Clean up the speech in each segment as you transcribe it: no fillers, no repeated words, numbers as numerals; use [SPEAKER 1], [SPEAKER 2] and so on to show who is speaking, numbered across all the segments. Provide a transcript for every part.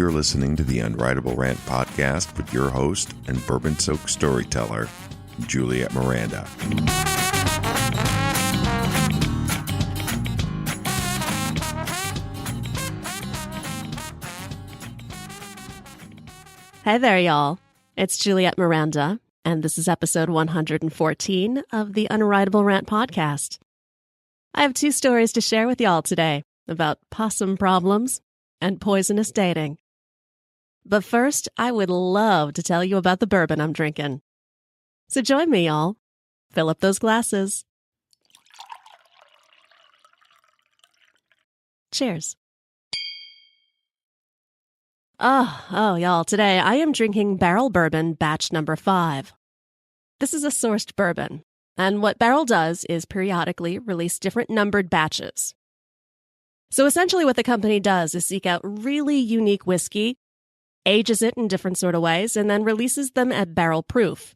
[SPEAKER 1] You're listening to the Unwritable Rant podcast with your host and bourbon-soaked storyteller, Juliette Miranda.
[SPEAKER 2] Hey there, y'all. It's Juliette Miranda, and this is episode 114 of the Unwritable Rant podcast. I have two stories to share with y'all today about possum problems and poisonous dating. But first, I would love to tell you about the bourbon I'm drinking. So join me, y'all. Fill up those glasses. Cheers. Oh, y'all, today I am drinking Barrell Bourbon batch number 5. This is a sourced bourbon, and what Barrell does is periodically release different numbered batches. So essentially what the company does is seek out really unique whiskey, ages it in different sort of ways, and then releases them at barrel proof.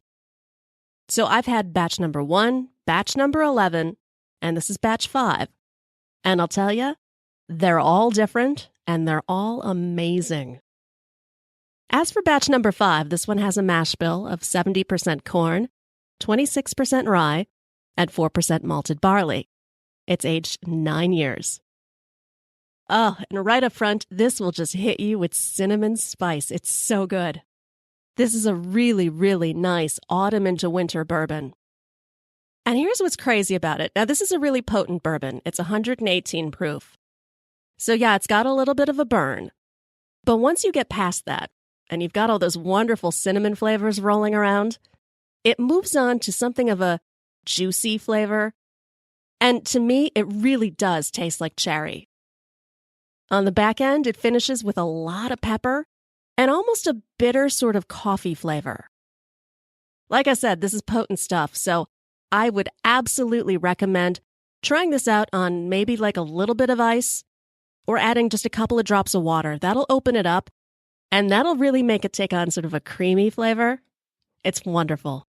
[SPEAKER 2] So I've had batch number 1, batch number 11, and this is batch 5. And I'll tell you, they're all different, and they're all amazing. As for batch number 5, this one has a mash bill of 70% corn, 26% rye, and 4% malted barley. It's aged 9 years. Oh, and right up front, this will just hit you with cinnamon spice. It's so good. This is a really, really nice autumn into winter bourbon. And here's what's crazy about it. Now, this is a really potent bourbon. It's 118 proof. So yeah, it's got a little bit of a burn. But once you get past that, and you've got all those wonderful cinnamon flavors rolling around, it moves on to something of a juicy flavor. And to me, it really does taste like cherry. On the back end, it finishes with a lot of pepper and almost a bitter sort of coffee flavor. Like I said, this is potent stuff, so I would absolutely recommend trying this out on maybe like a little bit of ice or adding just a couple of drops of water. That'll open it up, and that'll really make it take on sort of a creamy flavor. It's wonderful.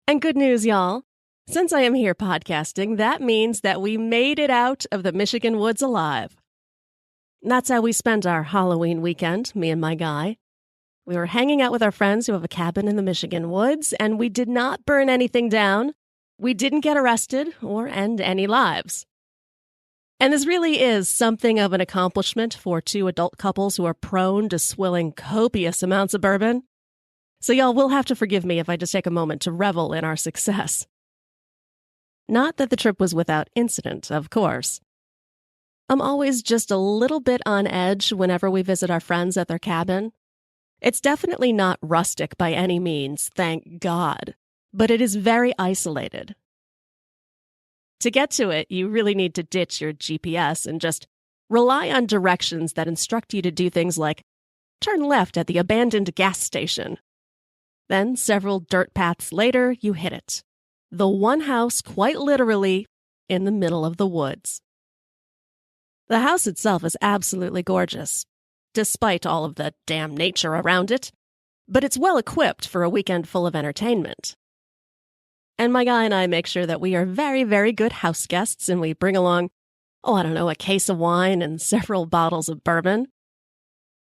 [SPEAKER 2] And good news, y'all. Since I am here podcasting, that means that we made it out of the Michigan woods alive. That's how we spent our Halloween weekend, me and my guy. We were hanging out with our friends who have a cabin in the Michigan woods, and we did not burn anything down. We didn't get arrested or end any lives. And this really is something of an accomplishment for two adult couples who are prone to swilling copious amounts of bourbon. So y'all will have to forgive me if I just take a moment to revel in our success. Not that the trip was without incident, of course. I'm always just a little bit on edge whenever we visit our friends at their cabin. It's definitely not rustic by any means, thank God, but it is very isolated. To get to it, you really need to ditch your GPS and just rely on directions that instruct you to do things like turn left at the abandoned gas station. Then, several dirt paths later, you hit it. The one house, quite literally, in the middle of the woods. The house itself is absolutely gorgeous, despite all of the damn nature around it, but it's well equipped for a weekend full of entertainment. And my guy and I make sure that we are very, very good house guests, and we bring along, a case of wine and several bottles of bourbon.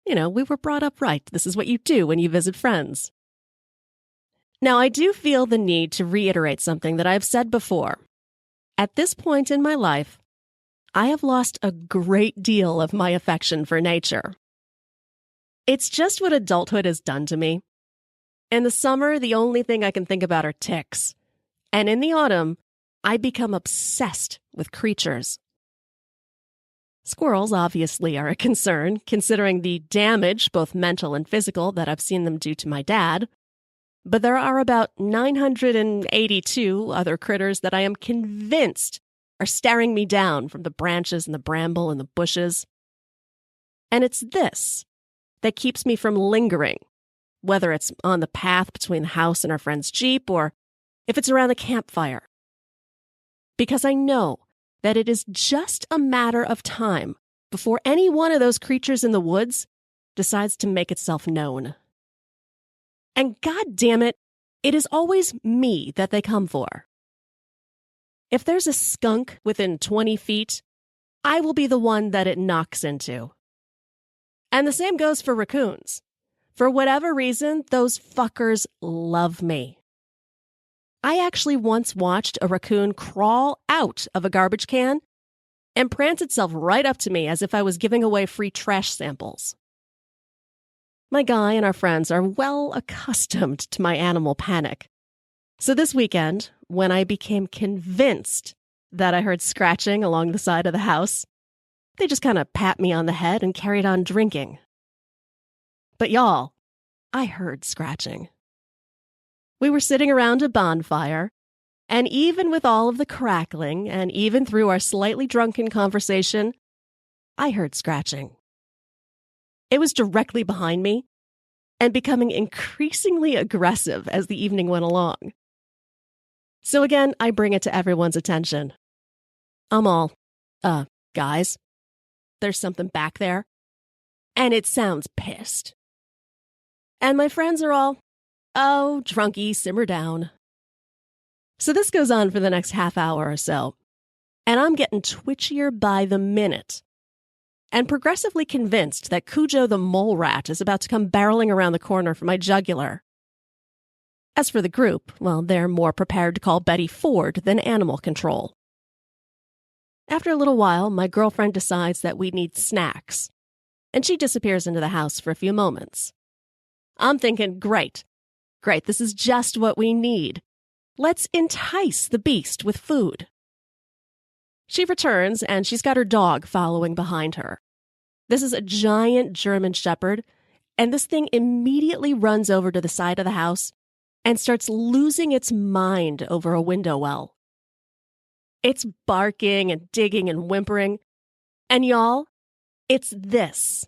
[SPEAKER 2] You know, we were brought up right. This is what you do when you visit friends. Now, I do feel the need to reiterate something that I've said before. At this point in my life, I have lost a great deal of my affection for nature. It's just what adulthood has done to me. In the summer, the only thing I can think about are ticks. And in the autumn, I become obsessed with creatures. Squirrels obviously are a concern, considering the damage, both mental and physical, that I've seen them do to my dad. But there are about 982 other critters that I am convinced are staring me down from the branches and the bramble and the bushes. And it's this that keeps me from lingering, whether it's on the path between the house and our friend's Jeep or if it's around the campfire. Because I know that it is just a matter of time before any one of those creatures in the woods decides to make itself known. And God damn it, it is always me that they come for. If there's a skunk within 20 feet, I will be the one that it knocks into. And the same goes for raccoons. For whatever reason, those fuckers love me. I actually once watched a raccoon crawl out of a garbage can and prance itself right up to me as if I was giving away free trash samples. My guy and our friends are well accustomed to my animal panic. So this weekend, when I became convinced that I heard scratching along the side of the house, they just kind of pat me on the head and carried on drinking. But y'all, I heard scratching. We were sitting around a bonfire, and even with all of the crackling, and even through our slightly drunken conversation, I heard scratching. It was directly behind me, and becoming increasingly aggressive as the evening went along. So again, I bring it to everyone's attention. I'm all, guys, there's something back there, and it sounds pissed. And my friends are all, oh, drunkie, simmer down. So this goes on for the next half hour or so, and I'm getting twitchier by the minute, and progressively convinced that Cujo the mole rat is about to come barreling around the corner for my jugular. As for the group, well, they're more prepared to call Betty Ford than animal control. After a little while, my girlfriend decides that we need snacks, and she disappears into the house for a few moments. I'm thinking, great, this is just what we need. Let's entice the beast with food. She returns, and she's got her dog following behind her. This is a giant German shepherd, and this thing immediately runs over to the side of the house and starts losing its mind over a window well. It's barking and digging and whimpering. And y'all, it's this.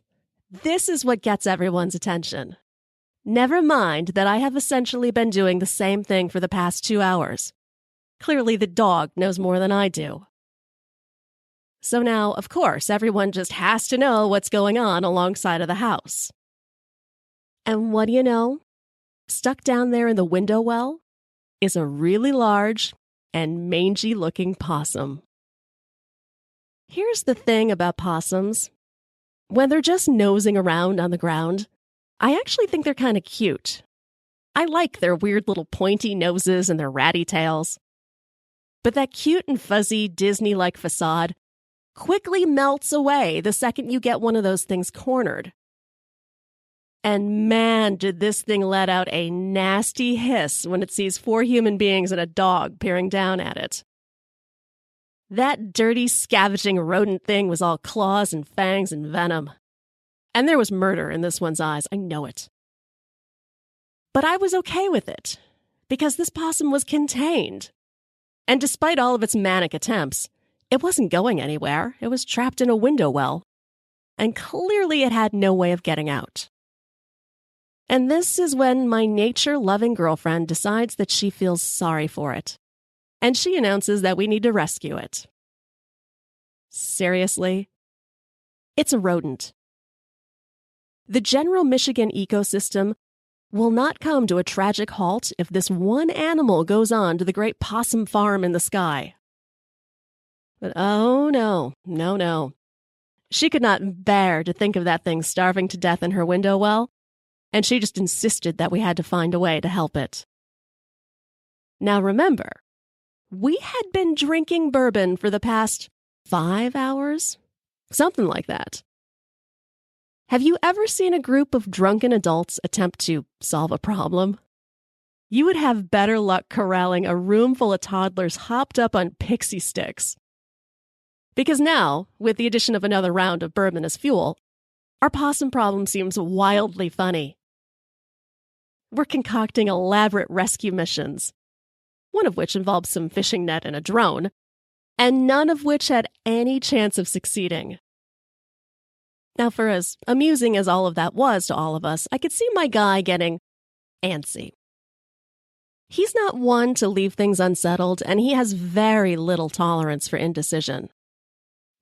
[SPEAKER 2] This is what gets everyone's attention. Never mind that I have essentially been doing the same thing for the past 2 hours. Clearly the dog knows more than I do. So now, of course, everyone just has to know what's going on alongside of the house. And what do you know? Stuck down there in the window well is a really large and mangy-looking possum. Here's the thing about possums. When they're just nosing around on the ground, I actually think they're kind of cute. I like their weird little pointy noses and their ratty tails. But that cute and fuzzy Disney-like facade quickly melts away the second you get one of those things cornered. And man, did this thing let out a nasty hiss when it sees 4 human beings and a dog peering down at it. That dirty, scavenging rodent thing was all claws and fangs and venom. And there was murder in this one's eyes, I know it. But I was okay with it, because this possum was contained. And despite all of its manic attempts, it wasn't going anywhere. It was trapped in a window well. And clearly it had no way of getting out. And this is when my nature-loving girlfriend decides that she feels sorry for it. And she announces that we need to rescue it. Seriously? It's a rodent. The general Michigan ecosystem will not come to a tragic halt if this one animal goes on to the great possum farm in the sky. But oh no. She could not bear to think of that thing starving to death in her window well, and she just insisted that we had to find a way to help it. Now remember, we had been drinking bourbon for the past 5 hours? Something like that. Have you ever seen a group of drunken adults attempt to solve a problem? You would have better luck corralling a room full of toddlers hopped up on pixie sticks. Because now, with the addition of another round of bourbon as fuel, our possum problem seems wildly funny. We're concocting elaborate rescue missions, one of which involved some fishing net and a drone, and none of which had any chance of succeeding. Now, for as amusing as all of that was to all of us, I could see my guy getting antsy. He's not one to leave things unsettled, and he has very little tolerance for indecision.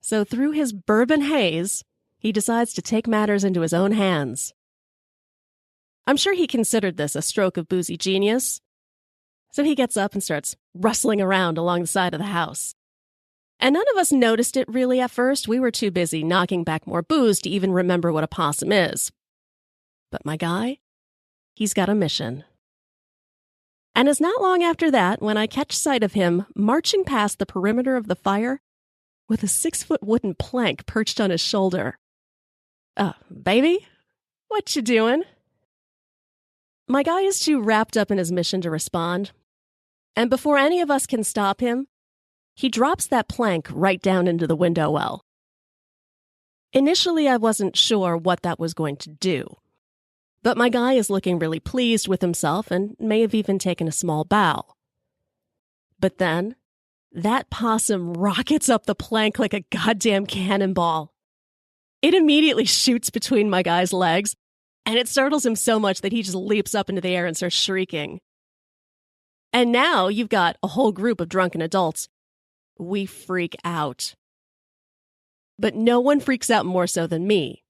[SPEAKER 2] So through his bourbon haze, he decides to take matters into his own hands. I'm sure he considered this a stroke of boozy genius. So he gets up and starts rustling around along the side of the house. And none of us noticed it really at first. We were too busy knocking back more booze to even remember what a possum is. But my guy, he's got a mission. And it's not long after that when I catch sight of him marching past the perimeter of the fire with a 6-foot wooden plank perched on his shoulder. Baby, what you doing? My guy is too wrapped up in his mission to respond. And before any of us can stop him, he drops that plank right down into the window well. Initially, I wasn't sure what that was going to do. But my guy is looking really pleased with himself and may have even taken a small bow. But then, that possum rockets up the plank like a goddamn cannonball. It immediately shoots between my guy's legs, and it startles him so much that he just leaps up into the air and starts shrieking. And now you've got a whole group of drunken adults. We freak out. But no one freaks out more so than me,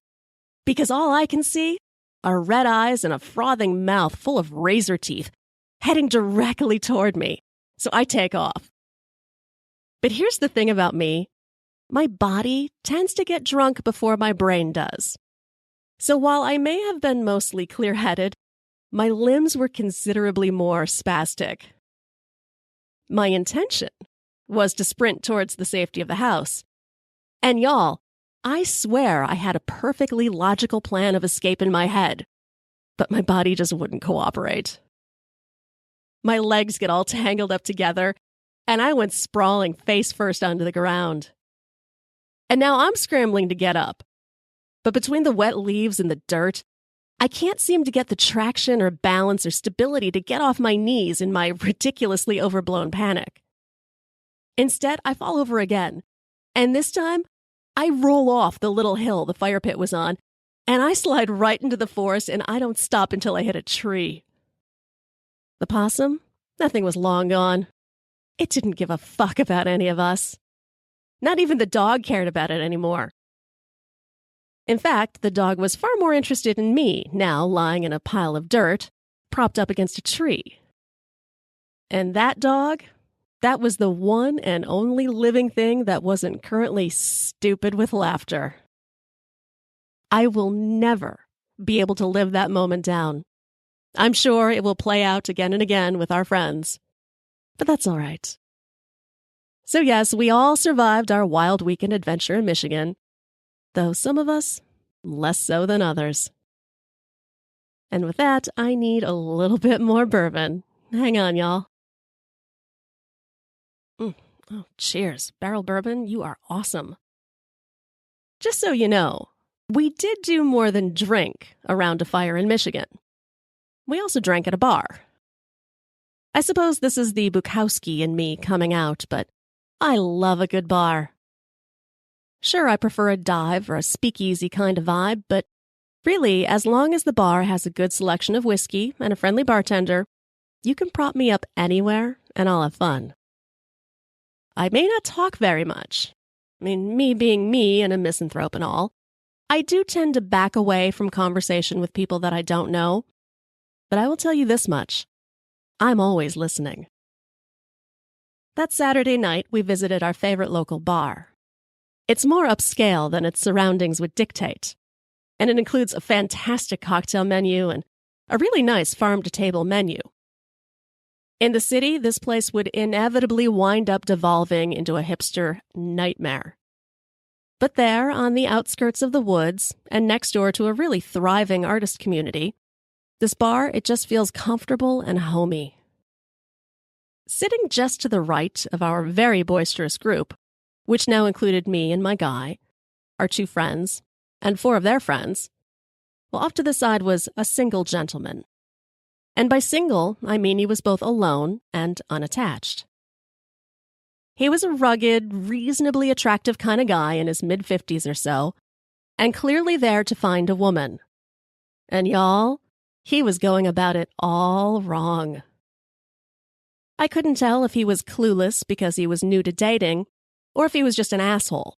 [SPEAKER 2] because all I can see are red eyes and a frothing mouth full of razor teeth heading directly toward me, so I take off. But here's the thing about me. My body tends to get drunk before my brain does. So while I may have been mostly clear-headed, my limbs were considerably more spastic. My intention was to sprint towards the safety of the house. And y'all, I swear I had a perfectly logical plan of escape in my head, but my body just wouldn't cooperate. My legs get all tangled up together, and I went sprawling face first onto the ground. And now I'm scrambling to get up. But between the wet leaves and the dirt, I can't seem to get the traction or balance or stability to get off my knees in my ridiculously overblown panic. Instead, I fall over again, and this time, I roll off the little hill the fire pit was on, and I slide right into the forest, and I don't stop until I hit a tree. The possum? Nothing was long gone. It didn't give a fuck about any of us. Not even the dog cared about it anymore. In fact, the dog was far more interested in me, now lying in a pile of dirt, propped up against a tree. And that dog? That was the one and only living thing that wasn't currently stupid with laughter. I will never be able to live that moment down. I'm sure it will play out again and again with our friends. But that's all right. So yes, we all survived our wild weekend adventure in Michigan, though some of us less so than others. And with that, I need a little bit more bourbon. Hang on, y'all. Oh, cheers. Barrell Bourbon, you are awesome. Just so you know, we did do more than drink around a fire in Michigan. We also drank at a bar. I suppose this is the Bukowski in me coming out, but I love a good bar. Sure, I prefer a dive or a speakeasy kind of vibe, but really, as long as the bar has a good selection of whiskey and a friendly bartender, you can prop me up anywhere and I'll have fun. I may not talk very much. I mean, me being me and a misanthrope and all, I do tend to back away from conversation with people that I don't know. But I will tell you this much. I'm always listening. That Saturday night, we visited our favorite local bar. It's more upscale than its surroundings would dictate, and it includes a fantastic cocktail menu and a really nice farm-to-table menu. In the city, this place would inevitably wind up devolving into a hipster nightmare. But there, on the outskirts of the woods, and next door to a really thriving artist community, this bar, it just feels comfortable and homey. Sitting just to the right of our very boisterous group, which now included me and my guy, our 2 friends, and 4 of their friends, well, off to the side was a single gentleman. And by single, I mean he was both alone and unattached. He was a rugged, reasonably attractive kind of guy in his mid-50s or so, and clearly there to find a woman. And y'all, he was going about it all wrong. I couldn't tell if he was clueless because he was new to dating, or if he was just an asshole.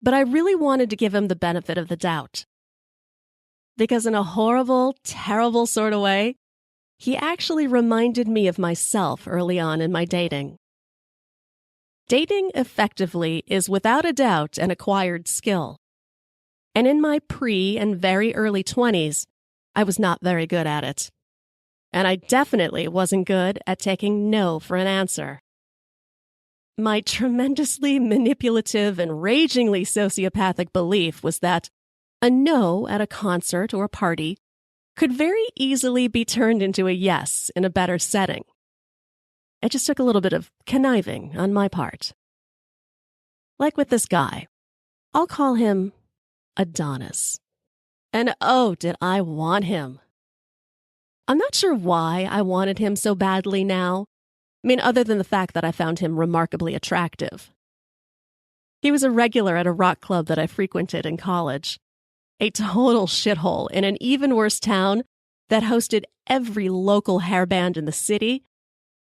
[SPEAKER 2] But I really wanted to give him the benefit of the doubt. Because in a horrible, terrible sort of way, he actually reminded me of myself early on in my dating. Dating effectively is without a doubt an acquired skill. And in my pre- and very early 20s, I was not very good at it. And I definitely wasn't good at taking no for an answer. My tremendously manipulative and ragingly sociopathic belief was that a no at a concert or a party could very easily be turned into a yes in a better setting. It just took a little bit of conniving on my part. Like with this guy. I'll call him Adonis. And oh, did I want him. I'm not sure why I wanted him so badly now. I mean, other than the fact that I found him remarkably attractive. He was a regular at a rock club that I frequented in college. A total shithole in an even worse town that hosted every local hair band in the city,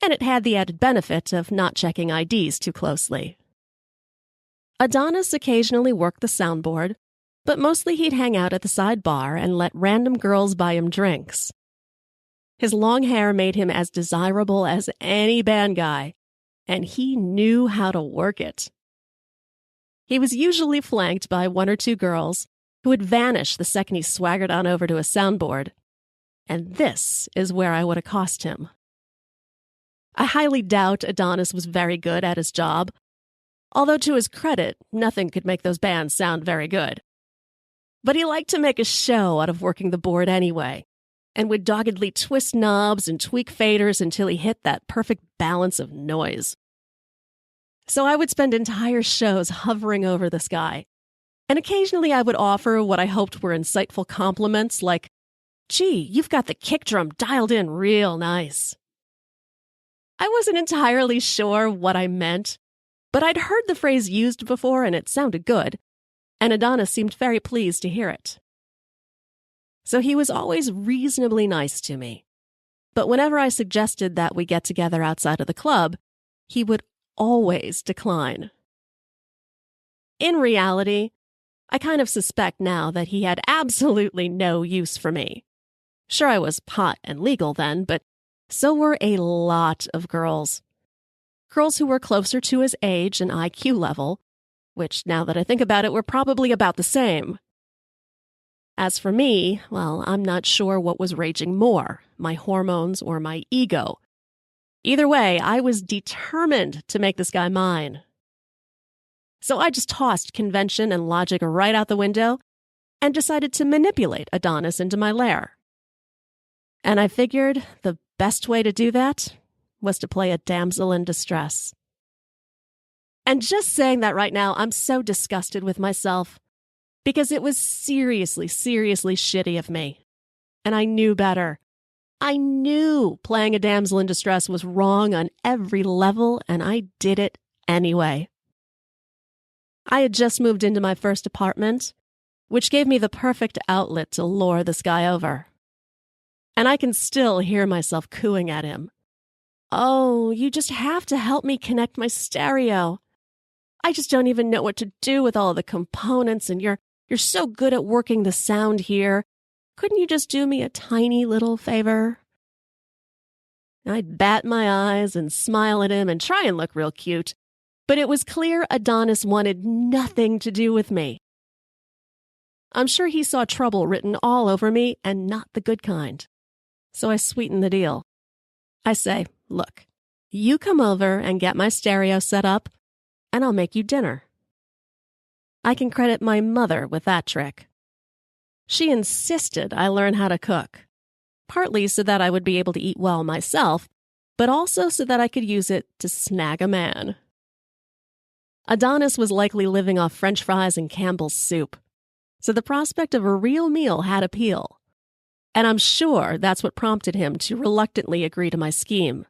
[SPEAKER 2] and it had the added benefit of not checking IDs too closely. Adonis occasionally worked the soundboard, but mostly he'd hang out at the side bar and let random girls buy him drinks. His long hair made him as desirable as any band guy, and he knew how to work it. He was usually flanked by one or two girls who would vanish the second he swaggered on over to a soundboard, and this is where I would accost him. I highly doubt Adonis was very good at his job, although to his credit, nothing could make those bands sound very good. But he liked to make a show out of working the board anyway, and would doggedly twist knobs and tweak faders until he hit that perfect balance of noise. So I would spend entire shows hovering over this guy, and occasionally I would offer what I hoped were insightful compliments like, "Gee, you've got the kick drum dialed in real nice." I wasn't entirely sure what I meant, but I'd heard the phrase used before and it sounded good, and Adonis seemed very pleased to hear it. So he was always reasonably nice to me. But whenever I suggested that we get together outside of the club, he would always decline. In reality, I kind of suspect now that he had absolutely no use for me. Sure, I was hot and legal then, but so were a lot of girls. Girls who were closer to his age and IQ level, which now that I think about it, were probably about the same. As for me, well, I'm not sure what was raging more, my hormones or my ego. Either way, I was determined to make this guy mine. So I just tossed convention and logic right out the window and decided to manipulate Adonis into my lair. And I figured the best way to do that was to play a damsel in distress. And just saying that right now, I'm so disgusted with myself. Because it was seriously shitty of me. And I knew better. I knew playing a damsel in distress was wrong on every level, and I did it anyway. I had just moved into my first apartment, which gave me the perfect outlet to lure this guy over. And I can still hear myself cooing at him. "Oh, you just have to help me connect my stereo. I just don't even know what to do with all of the components, and you're so good at working the sound here. Couldn't you just do me a tiny little favor?" I'd bat my eyes and smile at him and try and look real cute, but it was clear Adonis wanted nothing to do with me. I'm sure he saw trouble written all over me and not the good kind. So I sweetened the deal. I say, "Look, you come over and get my stereo set up, and I'll make you dinner." I can credit my mother with that trick. She insisted I learn how to cook, partly so that I would be able to eat well myself, but also so that I could use it to snag a man. Adonis was likely living off French fries and Campbell's soup, so the prospect of a real meal had appeal, and I'm sure that's what prompted him to reluctantly agree to my scheme.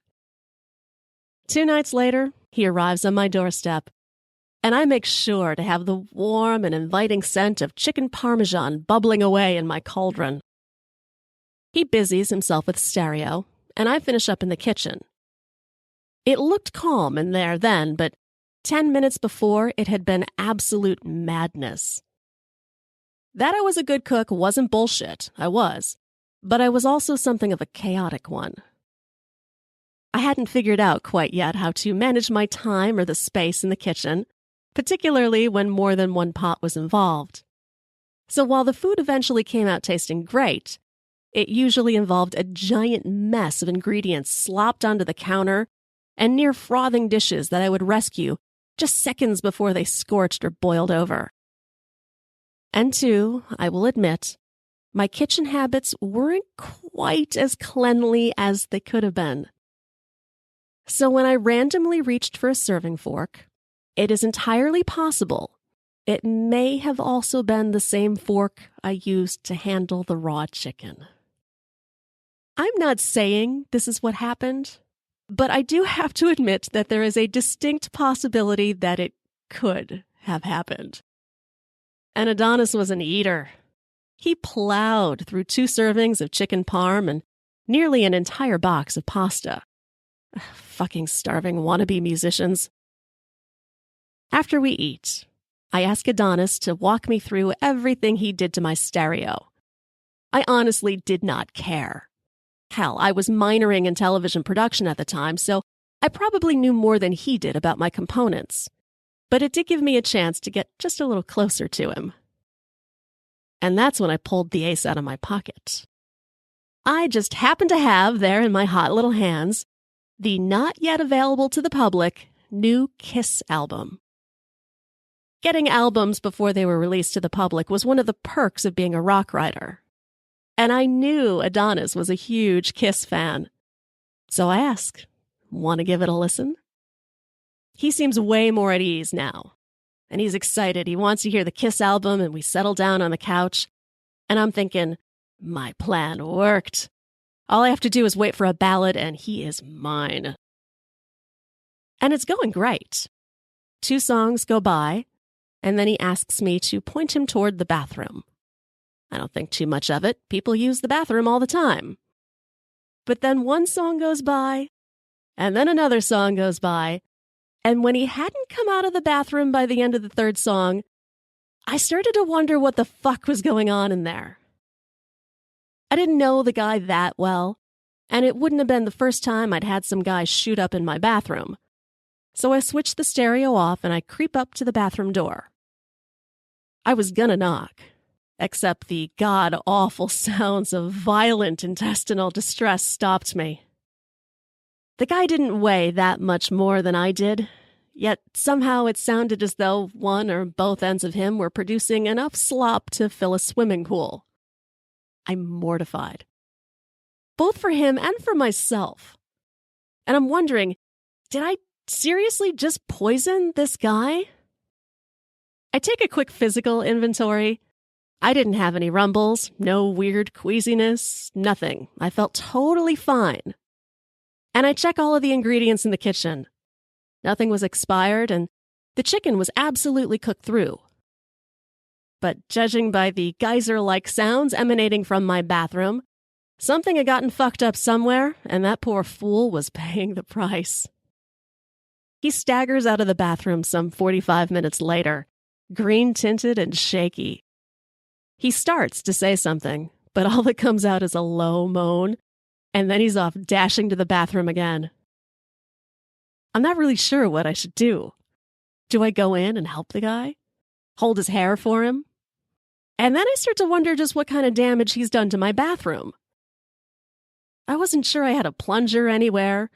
[SPEAKER 2] 2 nights later, he arrives on my doorstep, and I make sure to have the warm and inviting scent of chicken parmesan bubbling away in my cauldron. He busies himself with stereo, and I finish up in the kitchen. It looked calm in there then, but 10 minutes before, it had been absolute madness. That I was a good cook wasn't bullshit, I was, but I was also something of a chaotic one. I hadn't figured out quite yet how to manage my time or the space in the kitchen, particularly when more than one pot was involved. So while the food eventually came out tasting great, it usually involved a giant mess of ingredients slopped onto the counter and near frothing dishes that I would rescue just seconds before they scorched or boiled over. And two, I will admit, my kitchen habits weren't quite as cleanly as they could have been. So when I randomly reached for a serving fork, it is entirely possible it may have also been the same fork I used to handle the raw chicken. I'm not saying this is what happened, but I do have to admit that there is a distinct possibility that it could have happened. And Adonis was an eater. He plowed through 2 servings of chicken parm and nearly an entire box of pasta. Fucking starving wannabe musicians. After we eat, I ask Adonis to walk me through everything he did to my stereo. I honestly did not care. Hell, I was minoring in television production at the time, so I probably knew more than he did about my components. But it did give me a chance to get just a little closer to him. And that's when I pulled the ace out of my pocket. I just happened to have there in my hot little hands the not yet available to the public new Kiss album. Getting albums before they were released to the public was one of the perks of being a rock writer. And I knew Adonis was a huge Kiss fan. So I asked, want to give it a listen? He seems way more at ease now. And he's excited. He wants to hear the Kiss album, and we settle down on the couch. And I'm thinking, my plan worked. All I have to do is wait for a ballad, and he is mine. And it's going great. 2 songs go by, and then he asks me to point him toward the bathroom. I don't think too much of it. People use the bathroom all the time. But then 1 song goes by, and then another song goes by, and when he hadn't come out of the bathroom by the end of the 3rd song, I started to wonder what the fuck was going on in there. I didn't know the guy that well, and it wouldn't have been the first time I'd had some guy shoot up in my bathroom. So I switched the stereo off and I creep up to the bathroom door. I was gonna knock, except the god-awful sounds of violent intestinal distress stopped me. The guy didn't weigh that much more than I did, yet somehow it sounded as though one or both ends of him were producing enough slop to fill a swimming pool. I'm mortified, both for him and for myself. And I'm wondering, did I seriously just poison this guy? I take a quick physical inventory. I didn't have any rumbles, no weird queasiness, nothing. I felt totally fine. And I check all of the ingredients in the kitchen. Nothing was expired, and the chicken was absolutely cooked through. But judging by the geyser-like sounds emanating from my bathroom, something had gotten fucked up somewhere, and that poor fool was paying the price. He staggers out of the bathroom some 45 minutes later, green-tinted and shaky. He starts to say something, but all that comes out is a low moan, and then he's off dashing to the bathroom again. I'm not really sure what I should do. Do I go in and help the guy? Hold his hair for him? And then I start to wonder just what kind of damage he's done to my bathroom. I wasn't sure I had a plunger anywhere,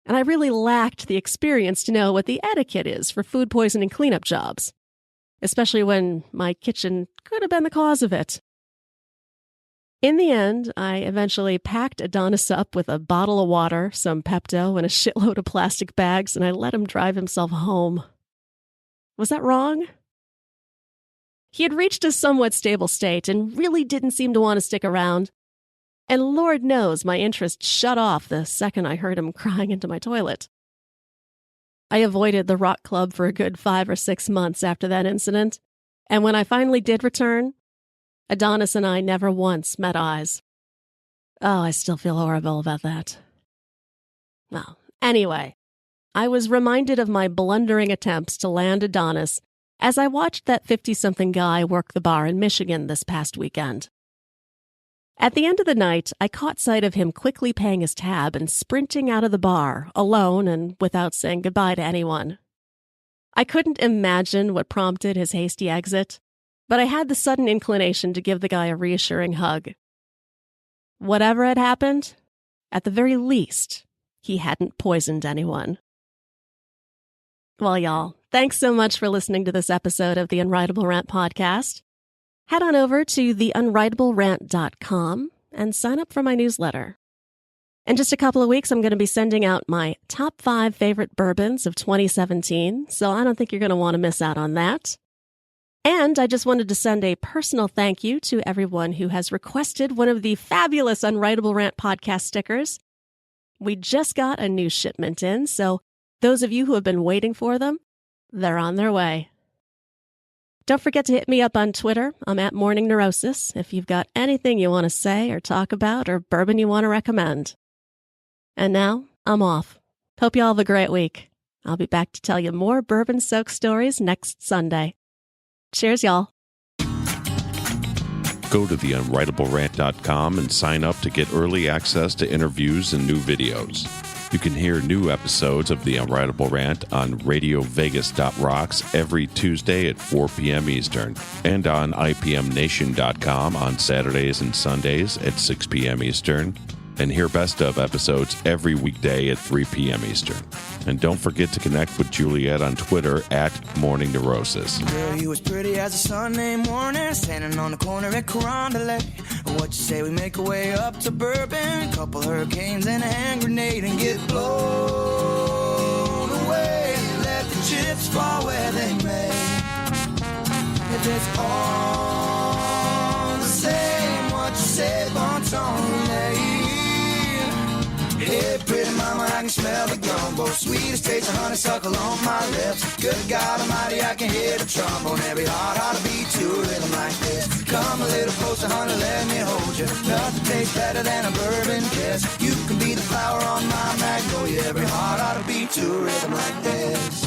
[SPEAKER 2] and I really lacked the experience to know what the etiquette is for food poisoning cleanup jobs, especially when my kitchen could have been the cause of it. In the end, I eventually packed Adonis up with a bottle of water, some Pepto, and a shitload of plastic bags, and I let him drive himself home. Was that wrong? He had reached a somewhat stable state and really didn't seem to want to stick around. And Lord knows my interest shut off the second I heard him crying into my toilet. I avoided the rock club for a good 5 or 6 months after that incident, and when I finally did return, Adonis and I never once met eyes. Oh, I still feel horrible about that. Well, anyway, I was reminded of my blundering attempts to land Adonis as I watched that 50-something guy work the bar in Michigan this past weekend. At the end of the night, I caught sight of him quickly paying his tab and sprinting out of the bar, alone and without saying goodbye to anyone. I couldn't imagine what prompted his hasty exit, but I had the sudden inclination to give the guy a reassuring hug. Whatever had happened, at the very least, he hadn't poisoned anyone. Well, y'all, thanks so much for listening to this episode of the Unwritable Rant podcast. Head on over to theunwritablерant.com and sign up for my newsletter. In just a couple of weeks, I'm going to be sending out my top 5 favorite bourbons of 2017, so I don't think you're going to want to miss out on that. And I just wanted to send a personal thank you to everyone who has requested one of the fabulous Unwritable Rant podcast stickers. We just got a new shipment in, so those of you who have been waiting for them, they're on their way. Don't forget to hit me up on Twitter. I'm at Morning Neurosis if you've got anything you want to say or talk about or bourbon you want to recommend. And now, I'm off. Hope you all have a great week. I'll be back to tell you more bourbon-soaked stories next Sunday. Cheers, y'all.
[SPEAKER 1] Go to theunwritablerant.com and sign up to get early access to interviews and new videos. You can hear new episodes of The Unwritable Rant on radiovegas.rocks every Tuesday at 4 p.m. Eastern and on IPMNation.com on Saturdays and Sundays at 6 p.m. Eastern, and hear best of episodes every weekday at 3 p.m. Eastern. And don't forget to connect with Juliette on Twitter at Morning Neurosis.
[SPEAKER 3] Girl, you was pretty as a Sunday morning, standing on the corner at Carondelet. What you say we make our way up to Bourbon, a couple hurricanes and a hand grenade, and get blown away. Let the chips fall where they may. If it's all the same, what you say, bon ton relay. Hey, pretty mama, I can smell the gumbo. Sweetest taste of honeysuckle on my lips. Good God Almighty, I can hear the trombone. Every heart ought to beat to a rhythm like this. Come a little closer, honey, let me hold you. Nothing tastes better than a bourbon kiss. You can be the flower on my magnolia. Every heart ought to beat to a rhythm like this.